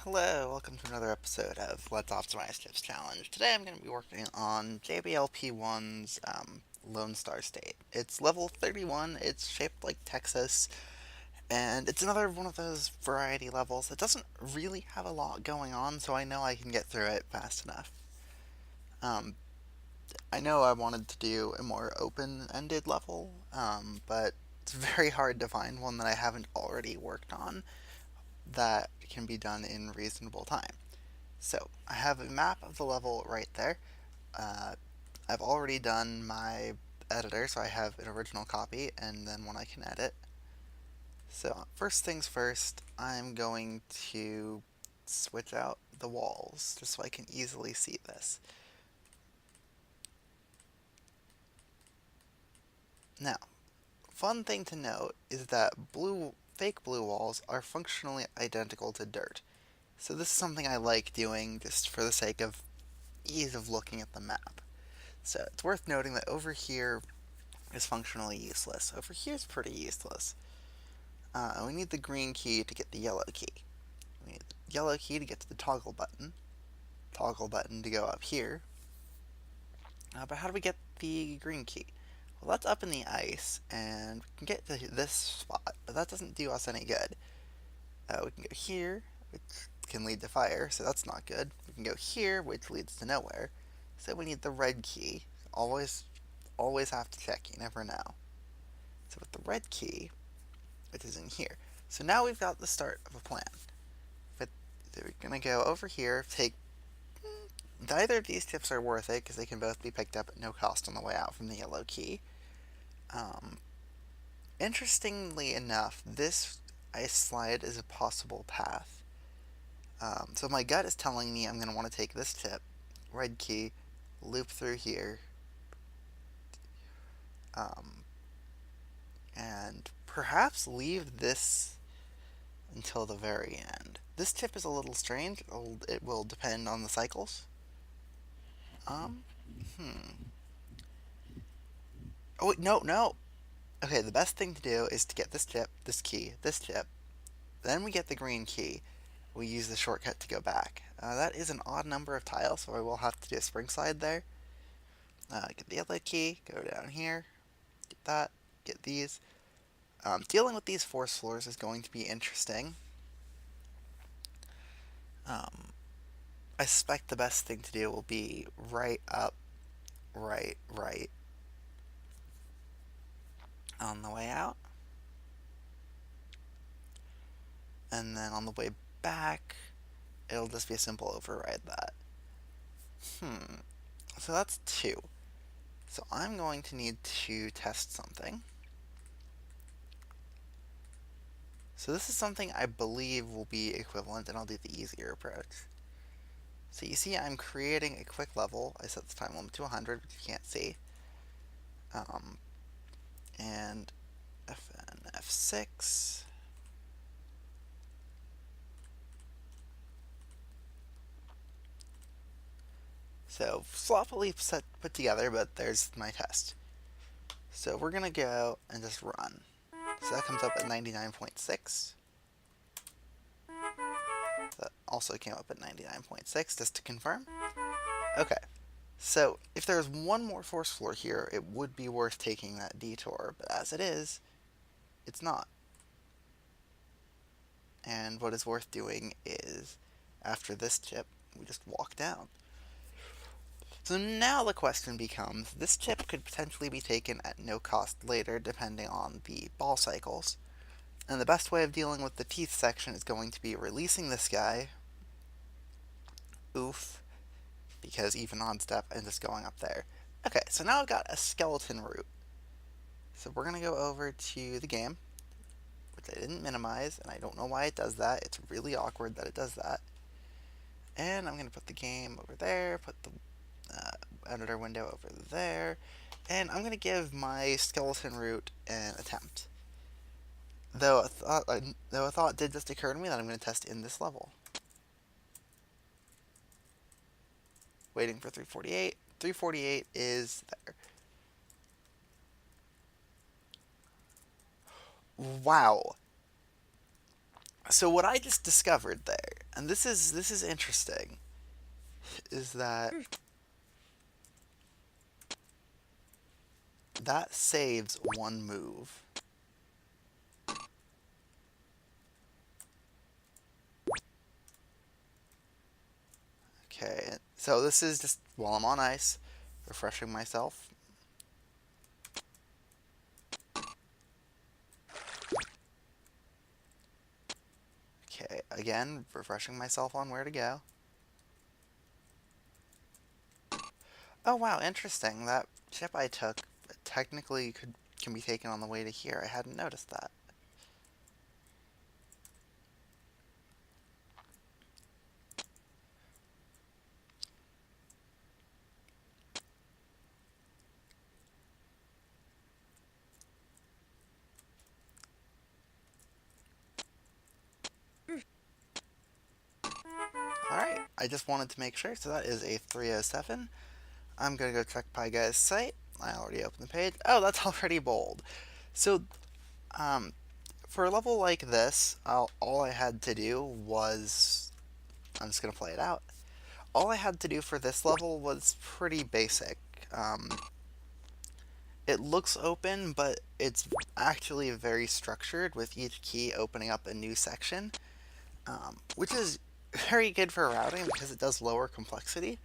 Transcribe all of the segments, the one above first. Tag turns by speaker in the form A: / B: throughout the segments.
A: Hello, welcome to another episode of Let's Optimize Tips Challenge. Today I'm going to be working on JBLP1's Lone Star State. It's level 31, it's shaped like Texas, and it's another one of those variety levels that doesn't really have a lot going on, so I know I can get through it fast enough. Um, I know I wanted to do a more open-ended level, but it's very hard to find one that I haven't already worked on that can be done in reasonable time. So I have a map of the level right there. Uh, I've already done my editor, so I have an original copy and then one I can edit. So first things first, I'm going to switch out the walls just so I can easily see this. Now, fun thing to note is that fake blue walls are functionally identical to dirt. So this is something I like doing just for the sake of ease of looking at the map. So it's worth noting that over here is functionally useless. Over here is pretty useless. We need the green key to get the yellow key. We need the yellow key to get to the toggle button to go up here. But how do we get the green key? Well, that's up in the ice, and we can get to this spot, but that doesn't do us any good. We can go here, which can lead to fire, so that's not good. We can go here, which leads to nowhere. So we need the red key. Always have to check, you never know. So with the red key, it is in here. So now we've got the start of a plan. But we're going to go over here, take... Neither of these tips are worth it, because they can both be picked up at no cost on the way out from the yellow key. Um, Interestingly enough, this ice slide is a possible path. So my gut is telling me I'm going to want to take this tip, red key, loop through here, um, and perhaps leave this until the very end. This tip is a little strange. It will depend on the cycles. Um, hmm. Oh, wait, no, no. Okay, the best thing to do is to get this tip, this key, this tip. Then we get the green key. We use the shortcut to go back. That is an odd number of tiles, so I will have to do a spring slide there. Get the yellow key, go down here, get that, get these. Dealing with these force floors is going to be interesting. Um, I suspect the best thing to do will be right up, right on the way out. And then on the way back, it'll just be a simple override that. So that's two. So I'm going to need to test something. So this is something I believe will be equivalent, and I'll do the easier approach. So you see I'm creating a quick level. I set the time limit to 100, which you can't see. And Fn F6. So sloppily put together, but there's my test. So we're going to go and just run. So that comes up at 99.6. That also came up at 99.6, just to confirm. Okay, so if there's one more force floor here, it would be worth taking that detour, but as it is, it's not. And what is worth doing is, after this tip, we just walk down. So now the question becomes, this tip could potentially be taken at no cost later, depending on the ball cycles. And the best way of dealing with the teeth section is going to be releasing this guy, oof, because even on step, and just going up there. Okay, so now I've got a skeleton route. So we're going to go over to the game, which I didn't minimize, and I don't know why it does that. It's really awkward that it does that. And I'm going to put the game over there, put the editor window over there, and I'm going to give my skeleton route an attempt. Though a thought did just occur to me that I'm going to test in this level. Waiting for 348. 348 is there. Wow. So what I just discovered there And this is interesting, is that that saves one move. Okay, so this is just while I'm on ice, refreshing myself. Okay, again, refreshing myself on where to go. Oh wow, interesting. That chip I took technically can be taken on the way to here. I hadn't noticed that. Alright, I just wanted to make sure, so that is a 307. I'm gonna go check Guy's site. I already opened the page. Oh, that's already bold. So, um, for a level like this, all I had to do was... I'm just gonna play it out. All I had to do for this level was pretty basic. Um, it looks open, but it's actually very structured, with each key opening up a new section, which is very good for routing because it does lower complexity,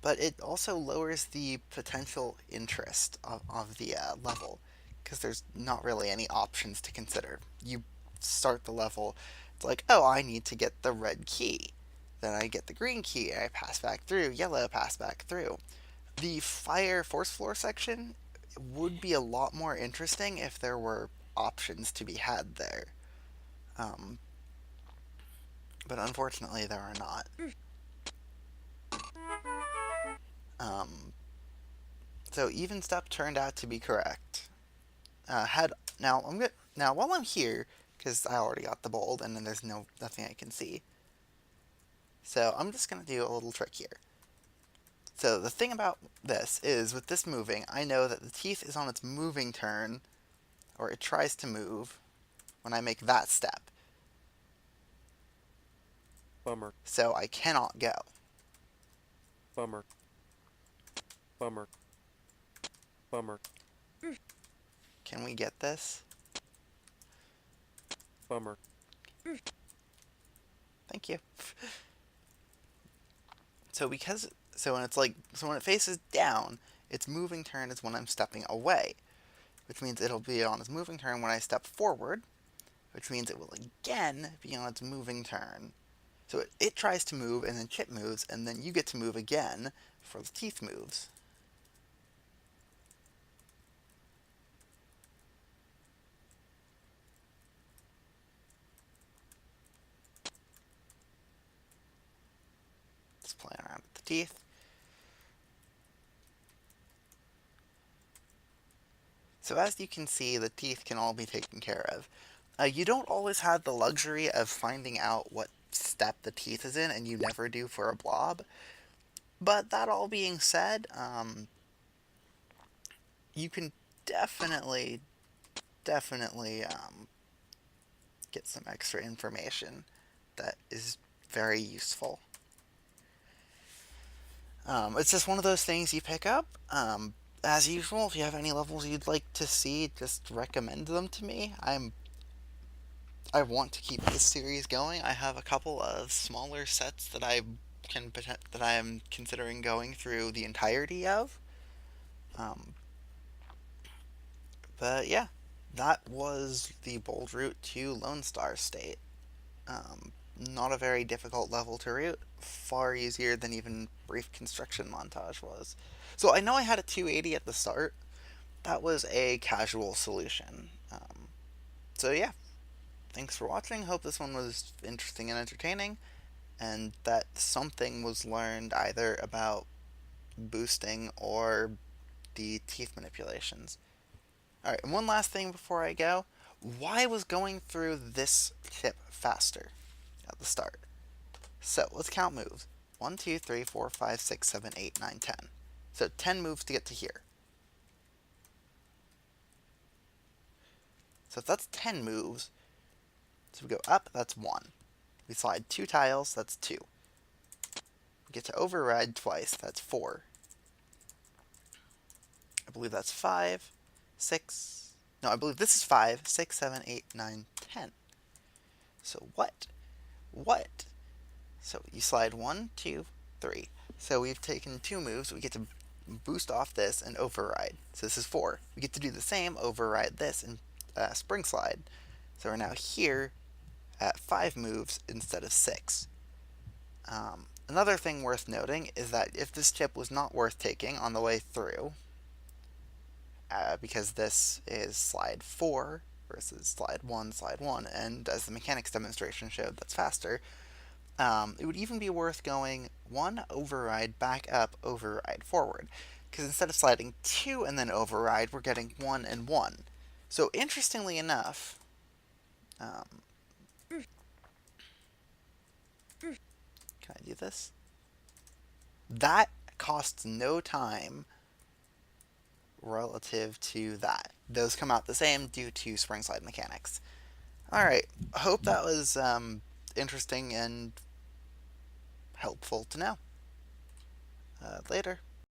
A: but it also lowers the potential interest of the level, because there's not really any options to consider. You start the level, it's like, oh, I need to get the red key. Then I get the green key, I pass back through, yellow, pass back through. The fire force floor section would be a lot more interesting if there were options to be had there. Um, but unfortunately, there are not. Um, so even step turned out to be correct. Had now I'm good now while I'm here, because I already got the bold and then there's nothing I can see. So I'm just gonna do a little trick here. So the thing about this is, with this moving, I know that the teeth is on its moving turn, or it tries to move when I make that step.
B: Bummer.
A: So I cannot go.
B: Bummer. Bummer. Bummer.
A: Can we get this?
B: Bummer.
A: Thank you. So when it's like, so when it faces down, its moving turn is when I'm stepping away, which means it'll be on its moving turn when I step forward, which means it will again be on its moving turn. So it tries to move, and then Chip moves, and then you get to move again for the teeth moves. Just playing around with the teeth. So as you can see, the teeth can all be taken care of. You don't always have the luxury of finding out what step the teeth is in, and you never do for a blob. But that all being said, you can definitely get some extra information that is very useful. It's just one of those things you pick up. As usual, if you have any levels you'd like to see, just recommend them to me. I want to keep this series going. I have a couple of smaller sets that I am considering going through the entirety of. Um, but yeah, that was the bold route to Lone Star State. Um, Not a very difficult level to route. Far easier than even Brief Construction Montage was. So I know I had a 280 at the start. That was a casual solution. So yeah, thanks for watching. Hope this one was interesting and entertaining, and that something was learned either about boosting or the teeth manipulations. Alright, and one last thing before I go. Why was going through this tip faster at the start? So let's count moves. 1, 2, 3, 4, 5, 6, 7, 8, 9, 10. So 10 moves to get to here. So if that's 10 moves, so we go up, that's 1. We slide 2 tiles, that's 2. We get to override twice, that's 4. I believe that's 5, 6. No, I believe this is 5, 6, 7, 8, 9, 10. So what? What? So you slide 1, 2, 3. So we've taken 2 moves. We get to boost off this and override. So this is 4. We get to do the same, override this, and spring slide. So we're now here at 5 moves instead of 6. Another thing worth noting is that if this chip was not worth taking on the way through, because this is slide 4 versus slide 1, and as the mechanics demonstration showed, that's faster, it would even be worth going 1 override back up, override forward. Because instead of sliding 2 and then override, we're getting 1 and 1. So interestingly enough, can I do this? That costs no time relative to that. Those come out the same due to spring slide mechanics. Alright, I hope that was interesting and helpful to know. Later.